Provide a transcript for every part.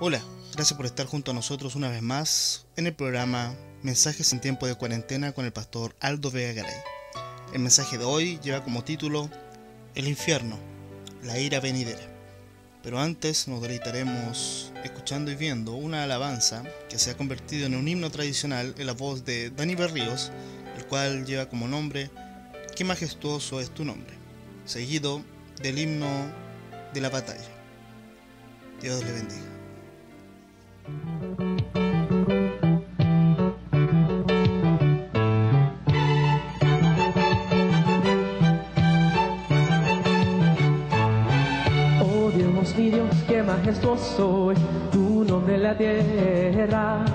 Hola, gracias por estar junto a nosotros una vez más en el programa Mensajes en tiempo de cuarentena con el pastor Aldo Vega Garay. El mensaje de hoy lleva como título El infierno, la ira venidera. Pero antes nos deleitaremos escuchando y viendo una alabanza que se ha convertido en un himno tradicional en la voz de Dani Berríos, el cual lleva como nombre Qué majestuoso es tu nombre, seguido del himno de la batalla. Dios le bendiga. Oh Dios mi Dios, qué majestuoso es tu nombre en la tierra.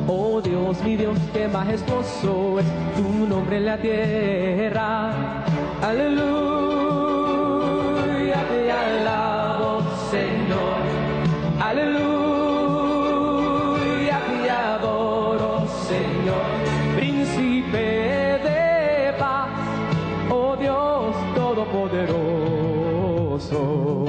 Oh Dios mi Dios, qué majestuoso es tu nombre en la tierra. Aleluya, te alabo, Señor. Aleluya, te adoro, Señor. Príncipe de paz, oh Dios todopoderoso.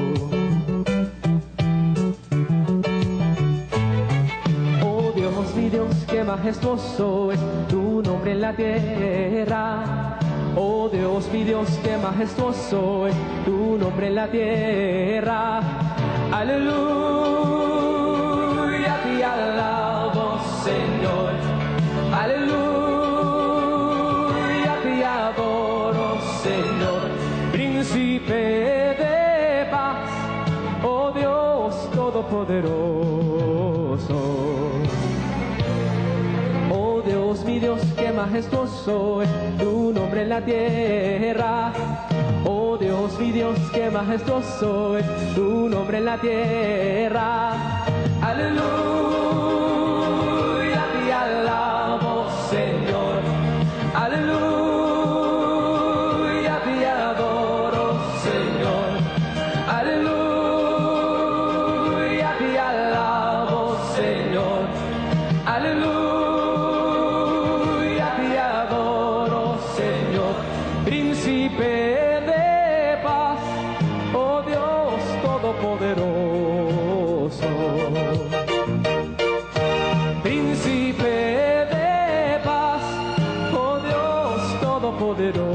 Oh Dios, mi Dios, qué majestuoso es tu nombre en la tierra. Oh Dios, mi Dios, qué majestuoso es tu nombre en la tierra. Aleluya, te alabo, Señor. Aleluya, te adoro, Señor. Príncipe de paz, oh Dios todopoderoso. Oh Dios, mi Dios, qué majestuoso es tu nombre en la tierra. Oh Dios, mi Dios, qué majestuoso es tu nombre en la tierra. Aleluya, te alabo, Señor. Aleluya, te adoro, Señor. Aleluya, te alabo, Señor. Aleluya, te adoro, Señor. Príncipe de paz, oh Dios todopoderoso. Príncipe de paz, oh Dios todopoderoso.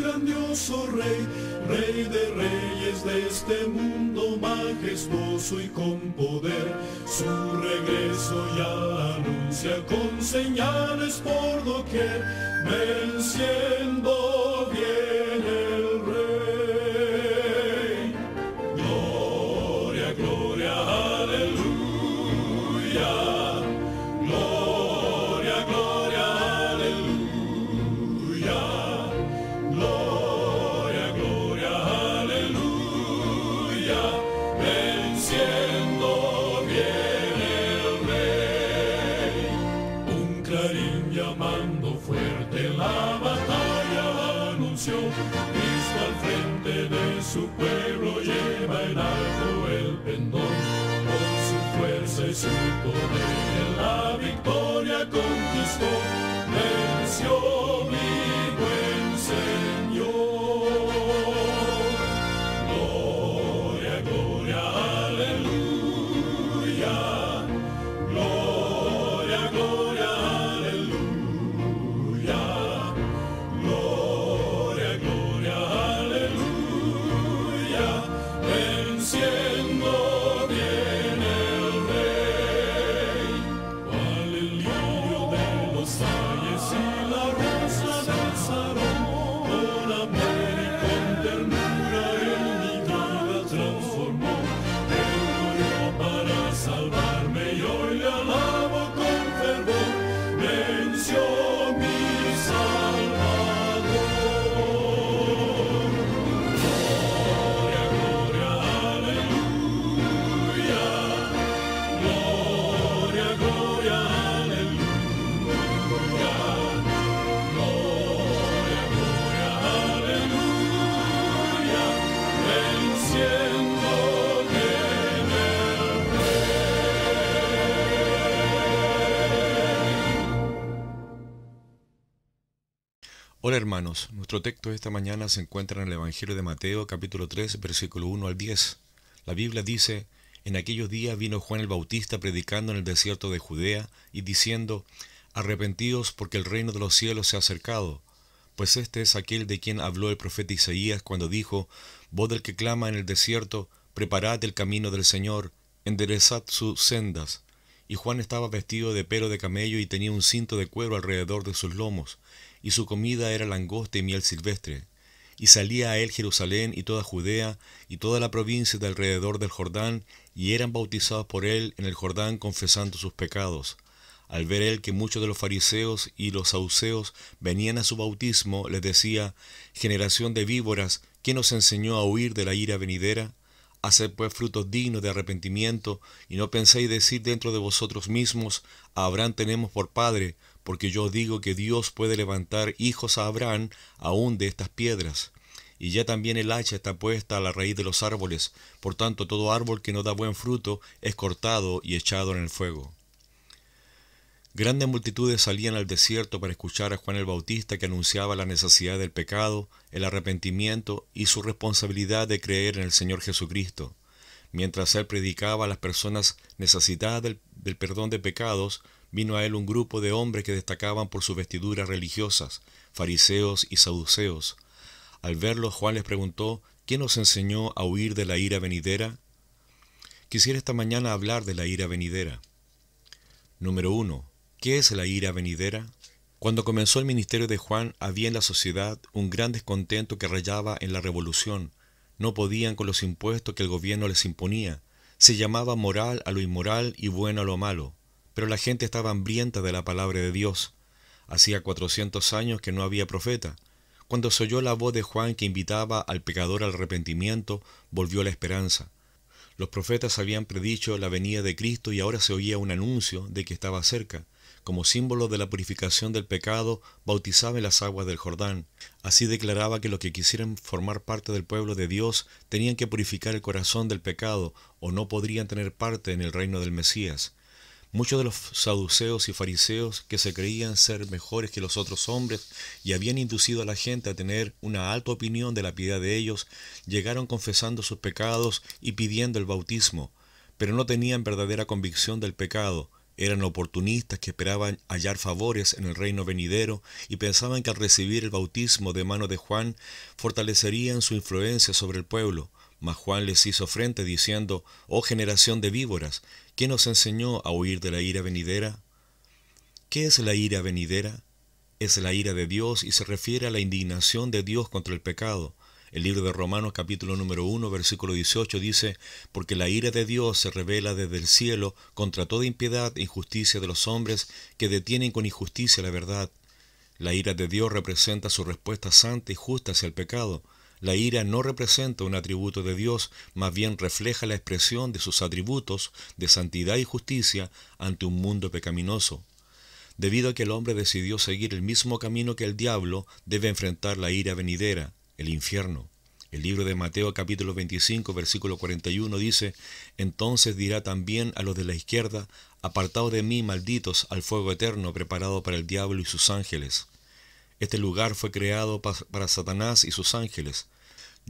Grandioso Rey, Rey de reyes de este mundo majestuoso y con poder, su regreso ya anuncia con señales por doquier, venciendo viene el Rey. Gloria, gloria, aleluya. Gloria, gloria, aleluya. Gloria, gloria, aleluya, venciendo viene el Rey. Un clarín llamando fuerte la batalla anunció, Cristo al frente de su pueblo lleva en alto el pendón, con su fuerza y su poder la victoria conquistó, venció mi buen Señor. Gloria, gloria, aleluya. Gloria, gloria, aleluya. Gloria, gloria, aleluya. Venciendo viene el Rey. Cual el lirio de los valles y la rosa del Sarón, con amor y con ternura en mi vida transformó. Él murió para salvarme y hoy le alabo con fervor. Venció mi Hola hermanos, nuestro texto de esta mañana se encuentra en el Evangelio de Mateo, capítulo 3, versículo 1 al 10. La Biblia dice: En aquellos días vino Juan el Bautista predicando en el desierto de Judea y diciendo: Arrepentíos, porque el reino de los cielos se ha acercado. Pues este es aquel de quien habló el profeta Isaías cuando dijo: Voz del que clama en el desierto, preparad el camino del Señor, enderezad sus sendas. Y Juan estaba vestido de pelo de camello y tenía un cinto de cuero alrededor de sus lomos, y su comida era langosta y miel silvestre. Y salía a él Jerusalén y toda Judea y toda la provincia de alrededor del Jordán, y eran bautizados por él en el Jordán confesando sus pecados. Al ver él que muchos de los fariseos y los saduceos venían a su bautismo, les decía: Generación de víboras, ¿quién os enseñó a huir de la ira venidera? Haced pues frutos dignos de arrepentimiento, y no penséis decir dentro de vosotros mismos: A Abraham tenemos por padre, porque yo os digo que Dios puede levantar hijos a Abraham aún de estas piedras. Y ya también el hacha está puesta a la raíz de los árboles, por tanto todo árbol que no da buen fruto es cortado y echado en el fuego. Grandes multitudes salían al desierto para escuchar a Juan el Bautista, que anunciaba la necesidad del pecado, el arrepentimiento y su responsabilidad de creer en el Señor Jesucristo. Mientras él predicaba a las personas necesitadas del perdón de pecados, vino a él un grupo de hombres que destacaban por sus vestiduras religiosas, fariseos y saduceos. Al verlos, Juan les preguntó: ¿Quién os enseñó a huir de la ira venidera? Quisiera esta mañana hablar de la ira venidera. Número 1. ¿Qué es la ira venidera? Cuando comenzó el ministerio de Juan, había en la sociedad un gran descontento que rayaba en la revolución. No podían con los impuestos que el gobierno les imponía. Se llamaba moral a lo inmoral y bueno a lo malo. Pero la gente estaba hambrienta de la palabra de Dios. Hacía 400 años que no había profeta. Cuando se oyó la voz de Juan que invitaba al pecador al arrepentimiento, volvió la esperanza. Los profetas habían predicho la venida de Cristo y ahora se oía un anuncio de que estaba cerca. Como símbolo de la purificación del pecado, bautizaba en las aguas del Jordán. Así declaraba que los que quisieran formar parte del pueblo de Dios tenían que purificar el corazón del pecado o no podrían tener parte en el reino del Mesías. Muchos de los saduceos y fariseos, que se creían ser mejores que los otros hombres y habían inducido a la gente a tener una alta opinión de la piedad de ellos, llegaron confesando sus pecados y pidiendo el bautismo, pero no tenían verdadera convicción del pecado. Eran oportunistas que esperaban hallar favores en el reino venidero y pensaban que al recibir el bautismo de mano de Juan fortalecerían su influencia sobre el pueblo. Mas Juan les hizo frente diciendo: Oh generación de víboras, ¿quién os enseñó a huir de la ira venidera? ¿Qué es la ira venidera? Es la ira de Dios y se refiere a la indignación de Dios contra el pecado. El libro de Romanos capítulo número 1 versículo 18 dice: Porque la ira de Dios se revela desde el cielo contra toda impiedad e injusticia de los hombres que detienen con injusticia la verdad. La ira de Dios representa su respuesta santa y justa hacia el pecado. La ira no representa un atributo de Dios, más bien refleja la expresión de sus atributos de santidad y justicia ante un mundo pecaminoso. Debido a que el hombre decidió seguir el mismo camino que el diablo, debe enfrentar la ira venidera, el infierno. El libro de Mateo capítulo 25 versículo 41 dice: Entonces dirá también a los de la izquierda: Apartaos de mí, malditos, al fuego eterno preparado para el diablo y sus ángeles. Este lugar fue creado para Satanás y sus ángeles.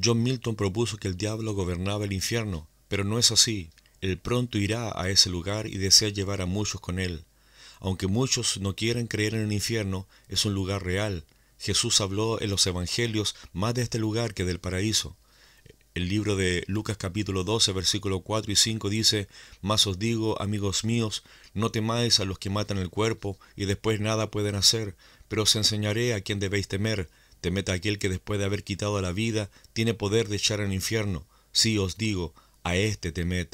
John Milton propuso que el diablo gobernaba el infierno, pero no es así. Él pronto irá a ese lugar y desea llevar a muchos con él. Aunque muchos no quieran creer en el infierno, es un lugar real. Jesús habló en los evangelios más de este lugar que del paraíso. El libro de Lucas capítulo 12 versículos 4 y 5 dice: Mas os digo, amigos míos, no temáis a los que matan el cuerpo y después nada pueden hacer, pero os enseñaré a quién debéis temer. Temed a aquel que después de haber quitado la vida tiene poder de echar al infierno. Sí os digo, a éste temed.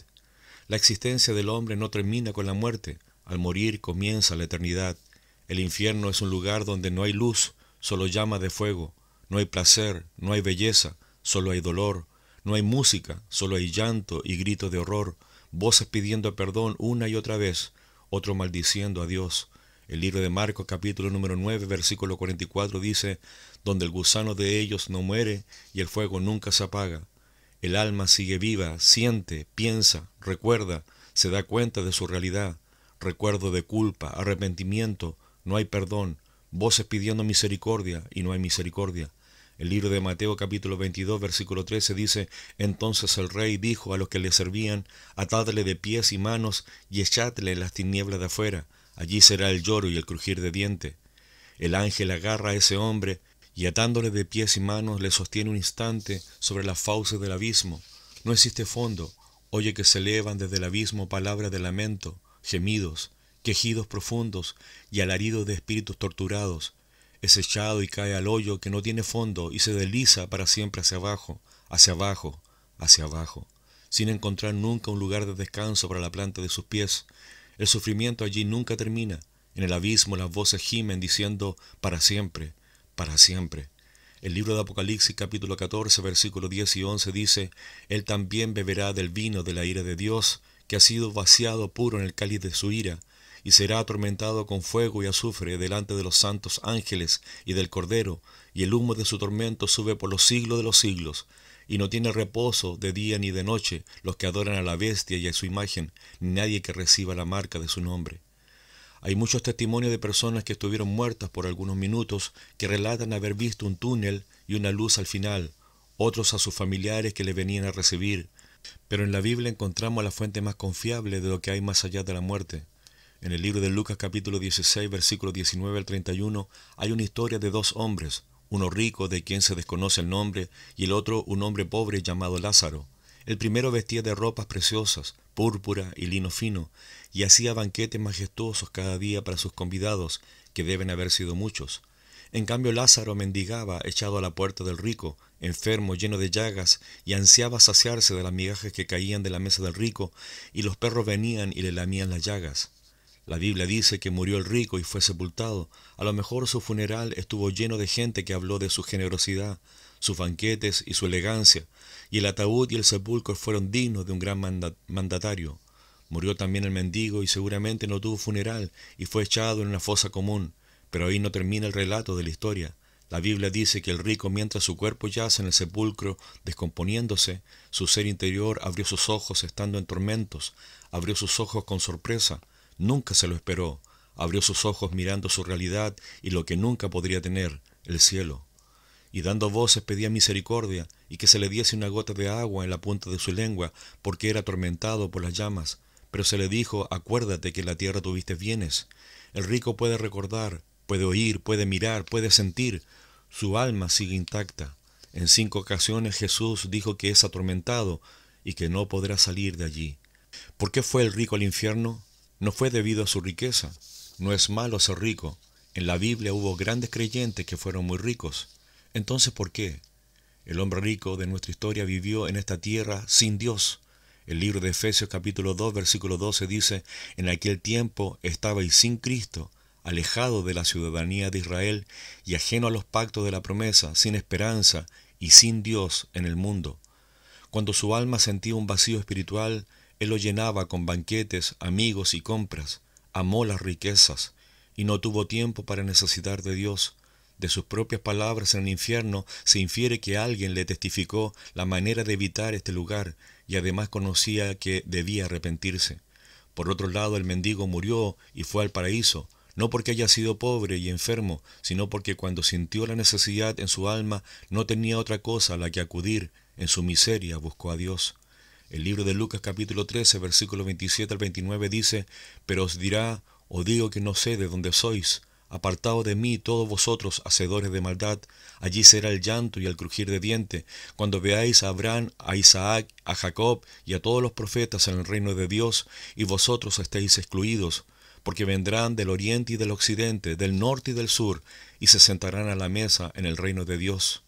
La existencia del hombre no termina con la muerte. Al morir comienza la eternidad. El infierno es un lugar donde no hay luz, solo llama de fuego. No hay placer, no hay belleza, solo hay dolor. No hay música, solo hay llanto y gritos de horror, voces pidiendo perdón una y otra vez, otro maldiciendo a Dios. El libro de Marcos capítulo número 9 versículo 44 dice: Donde el gusano de ellos no muere y el fuego nunca se apaga. El alma sigue viva, siente, piensa, recuerda, se da cuenta de su realidad. Recuerdo de culpa, arrepentimiento, no hay perdón. voces pidiendo misericordia, y no hay misericordia. El libro de Mateo capítulo 22, versículo 13 dice: Entonces el rey dijo a los que le servían: Atadle de pies y manos y echadle en las tinieblas de afuera, allí será el lloro y el crujir de dientes. El ángel agarra a ese hombre y atándole de pies y manos le sostiene un instante sobre las fauces del abismo. No existe fondo. Oye que se elevan desde el abismo palabras de lamento, gemidos, quejidos profundos y alaridos de espíritus torturados. Es echado y cae al hoyo que no tiene fondo y se desliza para siempre hacia abajo, hacia abajo, hacia abajo, sin encontrar nunca un lugar de descanso para la planta de sus pies. El sufrimiento allí nunca termina. En el abismo las voces gimen diciendo: para siempre, para siempre. El libro de Apocalipsis capítulo 14 versículos 10 y 11 dice: Él también beberá del vino de la ira de Dios, que ha sido vaciado puro en el cáliz de su ira, y será atormentado con fuego y azufre delante de los santos ángeles y del Cordero, y el humo de su tormento sube por los siglos de los siglos. Y no tiene reposo de día ni de noche los que adoran a la bestia y a su imagen, ni nadie que reciba la marca de su nombre. Hay muchos testimonios de personas que estuvieron muertas por algunos minutos que relatan haber visto un túnel y una luz al final, otros a sus familiares que le venían a recibir. Pero en la Biblia encontramos la fuente más confiable de lo que hay más allá de la muerte. En el libro de Lucas capítulo 16, versículos 19 al 31, hay una historia de dos hombres, uno rico de quien se desconoce el nombre y el otro un hombre pobre llamado Lázaro. El primero vestía de ropas preciosas, púrpura y lino fino, y hacía banquetes majestuosos cada día para sus convidados, que deben haber sido muchos. En cambio Lázaro mendigaba echado a la puerta del rico, enfermo, lleno de llagas, y ansiaba saciarse de las migajas que caían de la mesa del rico, y los perros venían y le lamían las llagas. La Biblia dice que murió el rico y fue sepultado. A lo mejor su funeral estuvo lleno de gente que habló de su generosidad, sus banquetes y su elegancia, y el ataúd y el sepulcro fueron dignos de un gran mandatario. Murió también el mendigo y seguramente no tuvo funeral y fue echado en una fosa común, pero ahí no termina el relato de la historia. La Biblia dice que el rico, mientras su cuerpo yace en el sepulcro descomponiéndose, su ser interior abrió sus ojos estando en tormentos, abrió sus ojos con sorpresa. Nunca se lo esperó. Abrió sus ojos mirando su realidad y lo que nunca podría tener, el cielo. Y dando voces pedía misericordia y que se le diese una gota de agua en la punta de su lengua, porque era atormentado por las llamas. Pero se le dijo: acuérdate que en la tierra tuviste bienes. El rico puede recordar, puede oír, puede mirar, puede sentir. Su alma sigue intacta. En 5 ocasiones Jesús dijo que es atormentado y que no podrá salir de allí. ¿Por qué fue el rico al infierno? No fue debido a su riqueza. No es malo ser rico. En la Biblia hubo grandes creyentes que fueron muy ricos. Entonces, ¿por qué? El hombre rico de nuestra historia vivió en esta tierra sin Dios. El libro de Efesios capítulo 2, versículo 12 dice: En aquel tiempo estabais sin Cristo, alejado de la ciudadanía de Israel y ajeno a los pactos de la promesa, sin esperanza y sin Dios en el mundo. Cuando su alma sentía un vacío espiritual, Él lo llenaba con banquetes, amigos y compras. Amó las riquezas y no tuvo tiempo para necesitar de Dios. De sus propias palabras en el infierno se infiere que alguien le testificó la manera de evitar este lugar y además conocía que debía arrepentirse. Por otro lado, el mendigo murió y fue al paraíso, no porque haya sido pobre y enfermo, sino porque cuando sintió la necesidad en su alma no tenía otra cosa a la que acudir. En su miseria buscó a Dios. El libro de Lucas capítulo 13, versículos 27 al 29 dice: Pero os dirá, o digo que no sé de dónde sois. Apartaos de mí todos vosotros, hacedores de maldad. Allí será el llanto y el crujir de dientes, cuando veáis a Abraham, a Isaac, a Jacob y a todos los profetas en el reino de Dios, y vosotros estéis excluidos, porque vendrán del oriente y del occidente, del norte y del sur, y se sentarán a la mesa en el reino de Dios.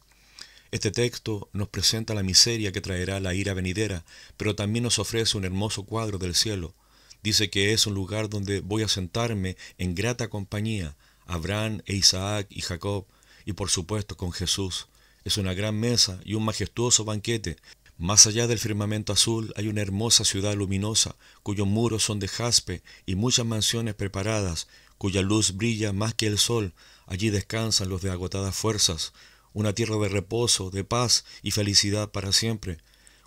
Este texto nos presenta la miseria que traerá la ira venidera, pero también nos ofrece un hermoso cuadro del cielo. Dice que es un lugar donde voy a sentarme en grata compañía, Abraham e Isaac y Jacob, y por supuesto con Jesús. Es una gran mesa y un majestuoso banquete. Más allá del firmamento azul hay una hermosa ciudad luminosa, cuyos muros son de jaspe y muchas mansiones preparadas, cuya luz brilla más que el sol. Allí descansan los de agotadas fuerzas. Una tierra de reposo, de paz y felicidad para siempre.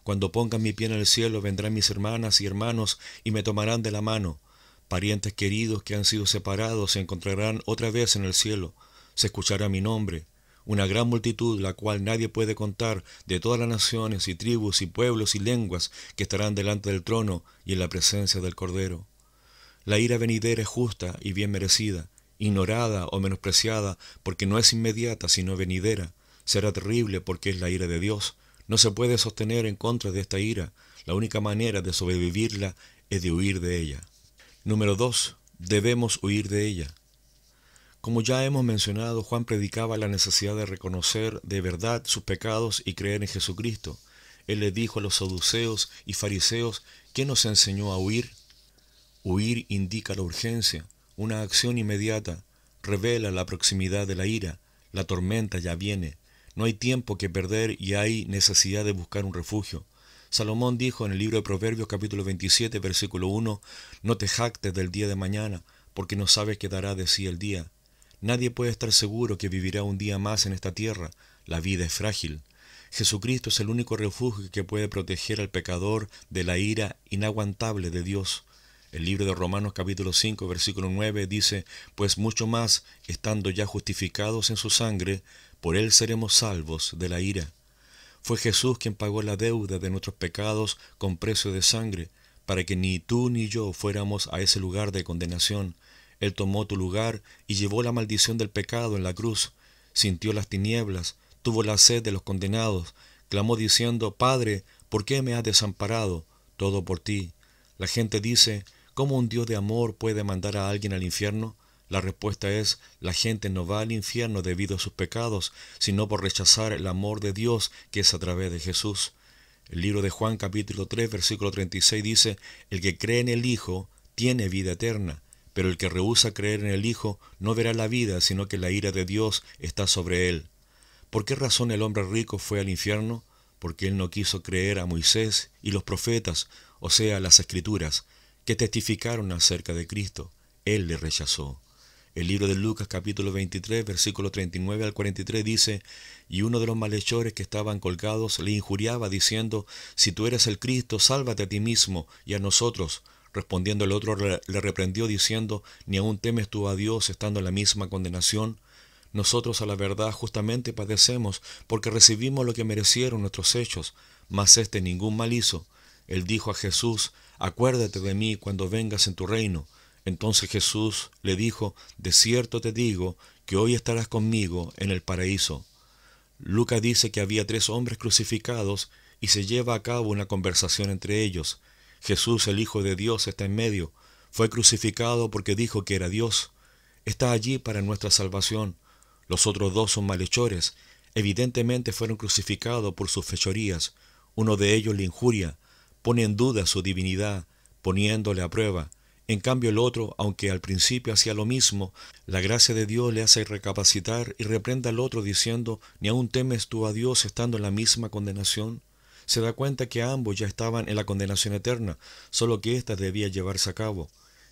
Cuando pongan mi pie en el cielo vendrán mis hermanas y hermanos y me tomarán de la mano. Parientes queridos que han sido separados se encontrarán otra vez en el cielo. se escuchará mi nombre. Una gran multitud, la cual nadie puede contar, de todas las naciones y tribus y pueblos y lenguas que estarán delante del trono y en la presencia del Cordero. La ira venidera es justa y bien merecida, ignorada o menospreciada porque no es inmediata sino venidera. Será terrible porque es la ira de Dios. No se puede sostener en contra de esta ira. La única manera de sobrevivirla es de huir de ella. Número 2. Debemos huir de ella. Como ya hemos mencionado, Juan predicaba la necesidad de reconocer de verdad sus pecados y creer en Jesucristo. Él le dijo a los saduceos y fariseos que nos enseñó a huir. Huir indica la urgencia, una acción inmediata, revela la proximidad de la ira, la tormenta ya viene, no hay tiempo que perder y hay necesidad de buscar un refugio. Salomón dijo en el libro de Proverbios capítulo 27, versículo 1, no te jactes del día de mañana, porque no sabes qué dará de sí el día. Nadie puede estar seguro que vivirá un día más en esta tierra, la vida es frágil. Jesucristo es el único refugio que puede proteger al pecador de la ira inaguantable de Dios. El libro de Romanos capítulo 5 versículo 9 dice, pues mucho más, estando ya justificados en su sangre, por él seremos salvos de la ira. Fue Jesús quien pagó la deuda de nuestros pecados con precio de sangre, para que ni tú ni yo fuéramos a ese lugar de condenación. Él tomó tu lugar y llevó la maldición del pecado en la cruz, sintió las tinieblas, tuvo la sed de los condenados, clamó diciendo, Padre, ¿por qué me has desamparado? Todo por ti. La gente dice, ¿cómo un Dios de amor puede mandar a alguien al infierno? La respuesta es, la gente no va al infierno debido a sus pecados, sino por rechazar el amor de Dios que es a través de Jesús. El libro de Juan capítulo 3 versículo 36 dice, el que cree en el Hijo tiene vida eterna, pero el que rehúsa creer en el Hijo no verá la vida, sino que la ira de Dios está sobre él. ¿Por qué razón el hombre rico fue al infierno? Porque él no quiso creer a Moisés y los profetas, o sea, las Escrituras, que testificaron acerca de Cristo. Él le rechazó. El libro de Lucas capítulo 23, versículo 39 al 43 dice, y uno de los malhechores que estaban colgados le injuriaba diciendo, si tú eres el Cristo, sálvate a ti mismo y a nosotros. Respondiendo el otro le reprendió diciendo, ni aun temes tú a Dios estando en la misma condenación. Nosotros a la verdad justamente padecemos porque recibimos lo que merecieron nuestros hechos, mas éste ningún mal hizo. Él dijo a Jesús, acuérdate de mí cuando vengas en tu reino. Entonces Jesús le dijo, de cierto te digo que hoy estarás conmigo en el paraíso. Lucas dice que había 3 hombres crucificados y se lleva a cabo una conversación entre ellos. Jesús, el Hijo de Dios, está en medio. Fue crucificado porque dijo que era Dios. Está allí para nuestra salvación. Los otros 2 son malhechores. Evidentemente fueron crucificados por sus fechorías. Uno de ellos le injuria, pone en duda su divinidad, poniéndole a prueba. En cambio el otro, aunque al principio hacía lo mismo, la gracia de Dios le hace recapacitar y reprenda al otro diciendo, ¿ni aun temes tú a Dios estando en la misma condenación? Se da cuenta que ambos ya estaban en la condenación eterna, solo que ésta debía llevarse a cabo.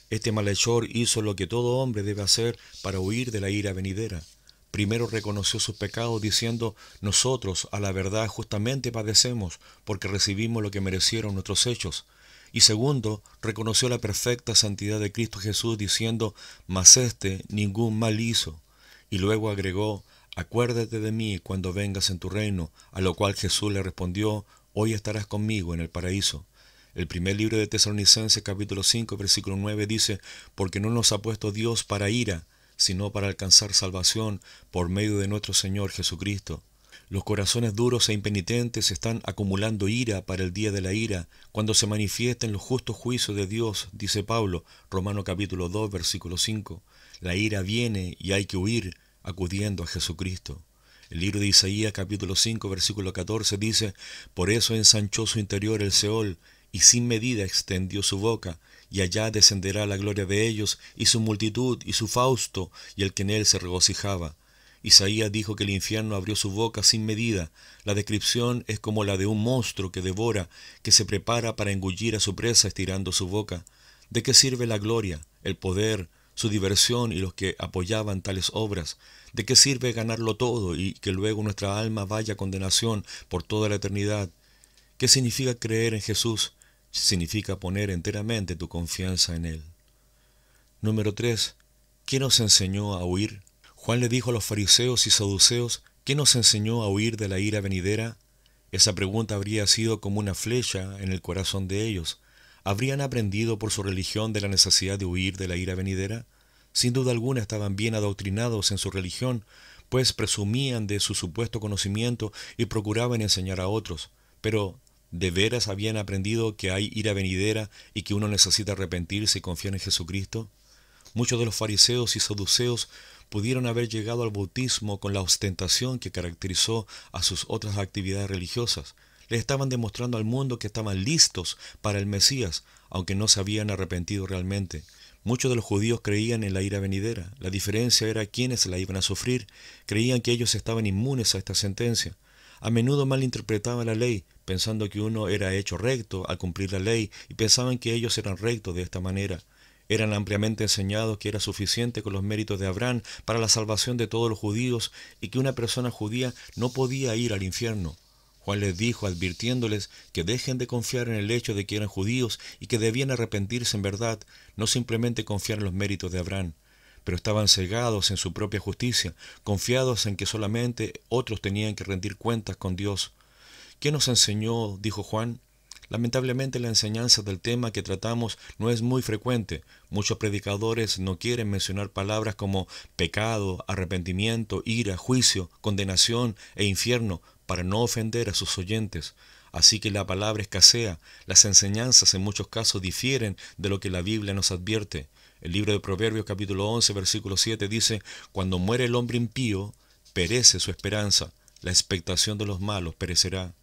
Este malhechor hizo lo que todo hombre debe hacer para huir de la ira venidera. Primero reconoció sus pecados diciendo, nosotros a la verdad justamente padecemos porque recibimos lo que merecieron nuestros hechos. Y segundo, reconoció la perfecta santidad de Cristo Jesús diciendo, mas éste ningún mal hizo. Y luego agregó, acuérdate de mí cuando vengas en tu reino, a lo cual Jesús le respondió, hoy estarás conmigo en el paraíso. El primer libro de Tesalonicenses capítulo 5 versículo 9 dice, porque no nos ha puesto Dios para ira, sino para alcanzar salvación por medio de nuestro Señor Jesucristo. Los corazones duros e impenitentes están acumulando ira para el día de la ira, cuando se manifiesten los justos juicios de Dios, dice Pablo, Romanos capítulo 2, versículo 5. La ira viene y hay que huir, acudiendo a Jesucristo. El libro de Isaías capítulo 5, versículo 14 dice, por eso ensanchó su interior el Seol, y sin medida extendió su boca, y allá descenderá la gloria de ellos, y su multitud, y su fausto, y el que en él se regocijaba. Isaías dijo que el infierno abrió su boca sin medida. La descripción es como la de un monstruo que devora, que se prepara para engullir a su presa estirando su boca. ¿De qué sirve la gloria, el poder, su diversión y los que apoyaban tales obras? ¿De qué sirve ganarlo todo y que luego nuestra alma vaya a condenación por toda la eternidad? ¿Qué significa creer en Jesús? Significa poner enteramente tu confianza en Él. Número 3. ¿Quién nos enseñó a huir? Juan le dijo a los fariseos y saduceos, ¿qué nos enseñó a huir de la ira venidera? Esa pregunta habría sido como una flecha en el corazón de ellos. ¿Habrían aprendido por su religión de la necesidad de huir de la ira venidera? Sin duda alguna estaban bien adoctrinados en su religión, pues presumían de su supuesto conocimiento y procuraban enseñar a otros. Pero, ¿de veras habían aprendido que hay ira venidera y que uno necesita arrepentirse y confiar en Jesucristo? Muchos de los fariseos y saduceos pudieron haber llegado al bautismo con la ostentación que caracterizó a sus otras actividades religiosas. Le estaban demostrando al mundo que estaban listos para el Mesías, aunque no se habían arrepentido realmente. Muchos de los judíos creían en la ira venidera. La diferencia era quiénes la iban a sufrir. Creían que ellos estaban inmunes a esta sentencia. A menudo malinterpretaban la ley, pensando que uno era hecho recto al cumplir la ley, y pensaban que ellos eran rectos de esta manera. Eran ampliamente enseñados que era suficiente con los méritos de Abraham para la salvación de todos los judíos y que una persona judía no podía ir al infierno. Juan les dijo, advirtiéndoles que dejen de confiar en el hecho de que eran judíos y que debían arrepentirse en verdad, no simplemente confiar en los méritos de Abraham. Pero estaban cegados en su propia justicia, confiados en que solamente otros tenían que rendir cuentas con Dios. ¿Qué nos enseñó? Dijo Juan. Lamentablemente la enseñanza del tema que tratamos no es muy frecuente. Muchos predicadores no quieren mencionar palabras como pecado, arrepentimiento, ira, juicio, condenación e infierno para no ofender a sus oyentes. Así que la palabra escasea. Las enseñanzas en muchos casos difieren de lo que la Biblia nos advierte. El libro de Proverbios capítulo 11 versículo 7 dice: cuando muere el hombre impío, perece su esperanza, la expectación de los malos perecerá.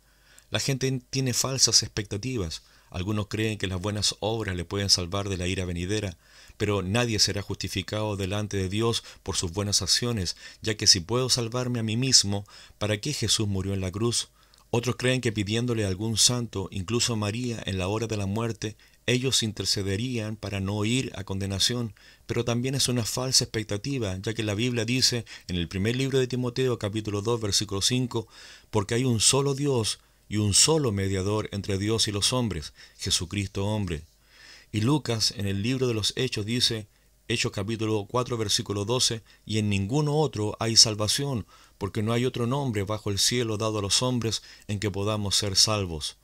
La gente tiene falsas expectativas. Algunos creen que las buenas obras le pueden salvar de la ira venidera, pero nadie será justificado delante de Dios por sus buenas acciones, ya que si puedo salvarme a mí mismo, ¿para qué Jesús murió en la cruz? Otros creen que pidiéndole a algún santo, incluso a María, en la hora de la muerte, ellos intercederían para no ir a condenación, pero también es una falsa expectativa, ya que la Biblia dice en el primer libro de Timoteo, capítulo 2, versículo 5, porque hay un solo Dios y un solo mediador entre Dios y los hombres, Jesucristo hombre. Y Lucas en el libro de los Hechos dice, Hechos capítulo 4 versículo 12, y en ninguno otro hay salvación, porque no hay otro nombre bajo el cielo dado a los hombres en que podamos ser salvos.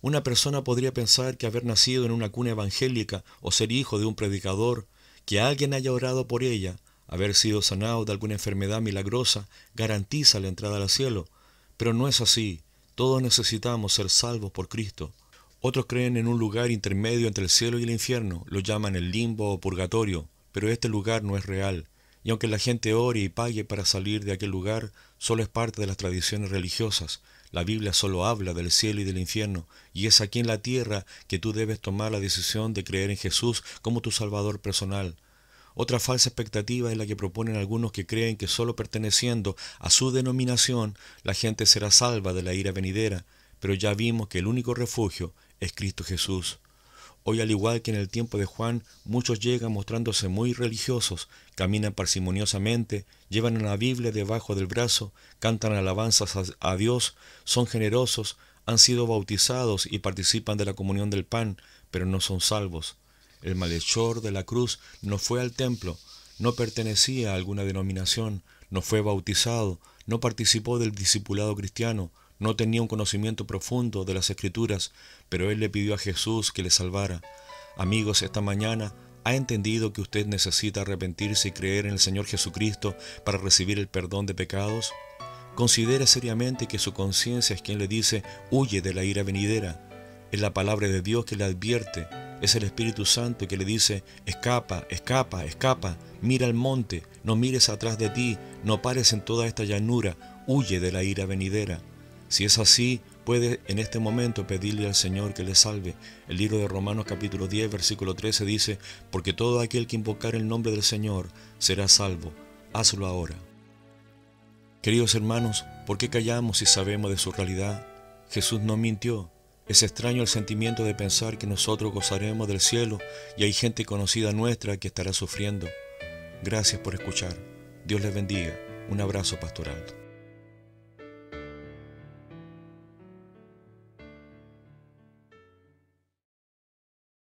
Una persona podría pensar que haber nacido en una cuna evangélica o ser hijo de un predicador, que alguien haya orado por ella, haber sido sanado de alguna enfermedad milagrosa, garantiza la entrada al cielo, pero no es así. Todos necesitamos ser salvos por Cristo. Otros creen en un lugar intermedio entre el cielo y el infierno, lo llaman el limbo o purgatorio, pero este lugar no es real, y aunque la gente ore y pague para salir de aquel lugar, solo es parte de las tradiciones religiosas. La Biblia solo habla del cielo y del infierno, y es aquí en la tierra que tú debes tomar la decisión de creer en Jesús como tu Salvador personal. Otra falsa expectativa es la que proponen algunos que creen que solo perteneciendo a su denominación la gente será salva de la ira venidera, pero ya vimos que el único refugio es Cristo Jesús. Hoy, al igual que en el tiempo de Juan, muchos llegan mostrándose muy religiosos, caminan parsimoniosamente, llevan la Biblia debajo del brazo, cantan alabanzas a Dios, son generosos, han sido bautizados y participan de la comunión del pan, pero no son salvos. El malhechor de la cruz no fue al templo, no pertenecía a alguna denominación, no fue bautizado, no participó del discipulado cristiano, no tenía un conocimiento profundo de las Escrituras, pero él le pidió a Jesús que le salvara. Amigos, esta mañana, ¿ha entendido que usted necesita arrepentirse y creer en el Señor Jesucristo para recibir el perdón de pecados? Considere seriamente que su conciencia es quien le dice, huye de la ira venidera. Es la palabra de Dios que le advierte. Es el Espíritu Santo que le dice, escapa, escapa, escapa, mira al monte, no mires atrás de ti, no pares en toda esta llanura, huye de la ira venidera. Si es así, puede en este momento pedirle al Señor que le salve. El libro de Romanos capítulo 10, versículo 13 dice, porque todo aquel que invocar el nombre del Señor será salvo. Hazlo ahora. Queridos hermanos, ¿por qué callamos si sabemos de su realidad? Jesús no mintió. Es extraño el sentimiento de pensar que nosotros gozaremos del cielo y hay gente conocida nuestra que estará sufriendo. Gracias por escuchar. Dios les bendiga. Un abrazo pastoral.